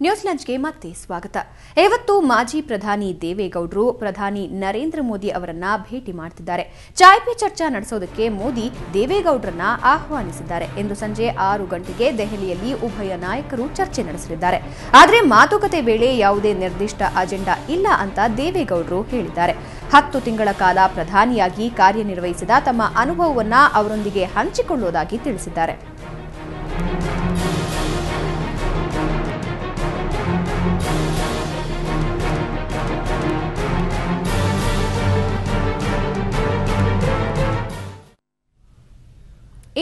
News ಲಂಚ್ಗೆ ಮತ್ತೆ ಸ್ವಾಗತ. ಇವತ್ತು ಮಾಜಿ ಪ್ರಧಾನಿ ದೇವೇಗೌಡರು ಪ್ರಧಾನಿ ನರೇಂದ್ರ ಮೋದಿ ಅವರನ್ನ ಭೇಟಿ ಮಾಡುತ್ತಿದ್ದಾರೆ. ಚಾಯ್ ಪೆ ಚರ್ಚಾ ನಡೆಸೋದಕ್ಕೆ ಮೋದಿ ದೇವೇಗೌಡರನ್ನ ಆಹ್ವಾನಿಸಿದ್ದಾರೆ. ಇಂದು ಸಂಜೆ 6 ಗಂಟೆಗೆ ದೆಹಲಿಯಲ್ಲಿ ಉಭಯ ನಾಯಕರು ಚರ್ಚೆ ನಡೆಸಲಿದ್ದಾರೆ. ಆದರೆ ಮಾತುಕತೆ ವೇಳೆ ಯಾವುದೇ ನಿರ್ದಿಷ್ಟ ಅಜೆಂಡಾ ಇಲ್ಲ ಅಂತ ದೇವೇಗೌಡರು ಹೇಳಿದ್ದಾರೆ. 10 ತಿಂಗಳ ಕಾಲ ಪ್ರಧಾನಿಯಾಗಿ ಕಾರ್ಯನಿರ್ವಹಿಸಿದ ತಮ್ಮ ಅನುಭವವನ್ನ ಅವರೊಂದಿಗೆ ಹಂಚಿಕೊಳ್ಳುವುದಾಗಿ ತಿಳಿಸಿದ್ದಾರೆ.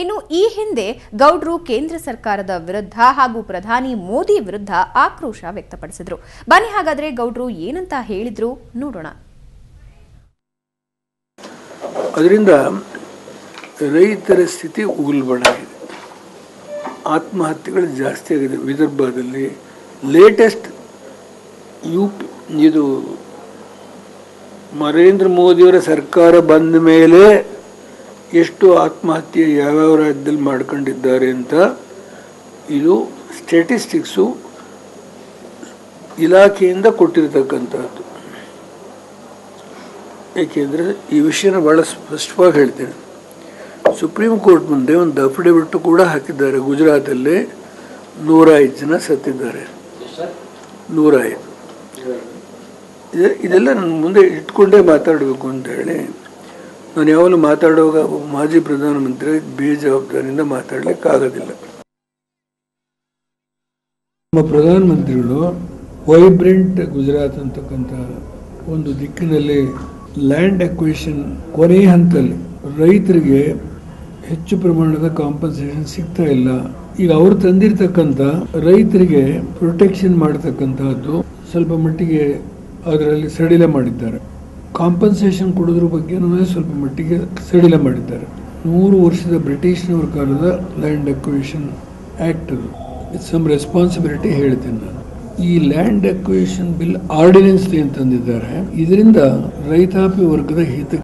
ಇನ್ನು ಈ ಹಿಂದೆ ಗೌಡ್ರು ಕೇಂದ್ರ ಸರ್ಕಾರದ ವಿರುದ್ಧ ಹಾಗೂ ಪ್ರಧಾನಿ ಮೋದಿ ವಿರುದ್ಧ ಆಕ್ರೋಶ ವ್ಯಕ್ತಪಡಿಸಿದ್ರು. ಬನ್ನಿ ಹಾಗಾದ್ರೆ ಗೌಡ್ರು ಏನಂತ ಹೇಳಿದ್ರು ನೋಡೋಣ. ಅದರಿಂದ ರೈತರ ಸ್ಥಿತಿ ಉಗುಲ್ಬಣಾಗಿದೆ, ಆತ್ಮಹತ್ಯೆಗಳು ಜಾಸ್ತಿ ಆಗಿದೆ. ವಿದರ್ಭದಲ್ಲಿ ಲೇಟೆಸ್ಟ್ ಇದು ನರೇಂದ್ರ ಮೋದಿಯವರ ಸರ್ಕಾರ ಬಂದ ಮೇಲೆ ಎಷ್ಟು ಆತ್ಮಹತ್ಯೆ ಯಾವ್ಯಾವ ರಾಜ್ಯದಲ್ಲಿ ಮಾಡ್ಕೊಂಡಿದ್ದಾರೆ ಅಂತ ಇದು ಸ್ಟ್ಯಾಟಿಸ್ಟಿಕ್ಸು ಇಲಾಖೆಯಿಂದ ಕೊಟ್ಟಿರತಕ್ಕಂಥದ್ದು. ಏಕೆಂದರೆ ಈ ವಿಷಯನ ಭಾಳ ಸ್ಪಷ್ಟವಾಗಿ ಹೇಳ್ತೇನೆ. ಸುಪ್ರೀಂ ಕೋರ್ಟ್ ಮುಂದೆ ಒಂದು ಅಫಿಡವಿಟ್ ಕೂಡ ಹಾಕಿದ್ದಾರೆ. ಗುಜರಾತಲ್ಲಿ 105 ಜನ ಸತ್ತಿದ್ದಾರೆ. 105 ಇದೆಲ್ಲ ನನ್ನ ಮುಂದೆ ಇಟ್ಕೊಂಡೇ ಮಾತಾಡಬೇಕು ಅಂತ ಹೇಳಿ ನಾನು ಯಾವಾಗಲೂ ಮಾತಾಡುವಾಗ ಮಾಜಿ ಪ್ರಧಾನಮಂತ್ರಿ ಬೇಜವಾಬ್ದಾರಿಯಿಂದ ಮಾತಾಡಲಿಕ್ಕಾಗೋದಿಲ್ಲ. ನಮ್ಮ ಪ್ರಧಾನಮಂತ್ರಿಗಳು ವೈಬ್ರೆಂಟ್ ಗುಜರಾತ್ ಅಂತಕ್ಕಂಥ ಒಂದು ದಿಕ್ಕಿನಲ್ಲಿ ಲ್ಯಾಂಡ್ ಅಕ್ವಿಷನ್ ಕೊನೆಯ ಹಂತದಲ್ಲಿ ರೈತರಿಗೆ ಹೆಚ್ಚು ಪ್ರಮಾಣದ ಕಾಂಪನ್ಸೇಷನ್ ಸಿಗ್ತಾ ಇಲ್ಲ. ಈಗ ಅವರು ತಂದಿರತಕ್ಕಂಥ ರೈತರಿಗೆ ಪ್ರೊಟೆಕ್ಷನ್ ಮಾಡತಕ್ಕಂಥದ್ದು ಸ್ವಲ್ಪ ಮಟ್ಟಿಗೆ ಅದರಲ್ಲಿ ಸಡಿಲ ಮಾಡಿದ್ದಾರೆ. ಕಾಂಪನ್ಸೇಷನ್ ಕೊಡೋದ್ರ ಬಗ್ಗೆ ಸ್ವಲ್ಪ ಮಟ್ಟಿಗೆ ಸಡಿಲ ಮಾಡಿದ್ದಾರೆ. 100 ವರ್ಷದ ಬ್ರಿಟಿಷ್ನವ್ರ ಕಾಲದ ಲ್ಯಾಂಡ್ ಅಕ್ವಿಷನ್ ಆ್ಯಕ್ಟ್ ಅದು. ಇಟ್ಸ್ ಸಮ್ ರೆಸ್ಪಾನ್ಸಿಬಿಲಿಟಿ ಹೇಳ್ತೀನಿ ನಾನು. ಈ ಲ್ಯಾಂಡ್ ಅಕ್ವಿಷನ್ ಬಿಲ್ ಆರ್ಡಿನೆನ್ಸ್ ಏನು ತಂದಿದ್ದಾರೆ, ಇದರಿಂದ ರೈತಾಪಿ ವರ್ಗದ ಹಿತ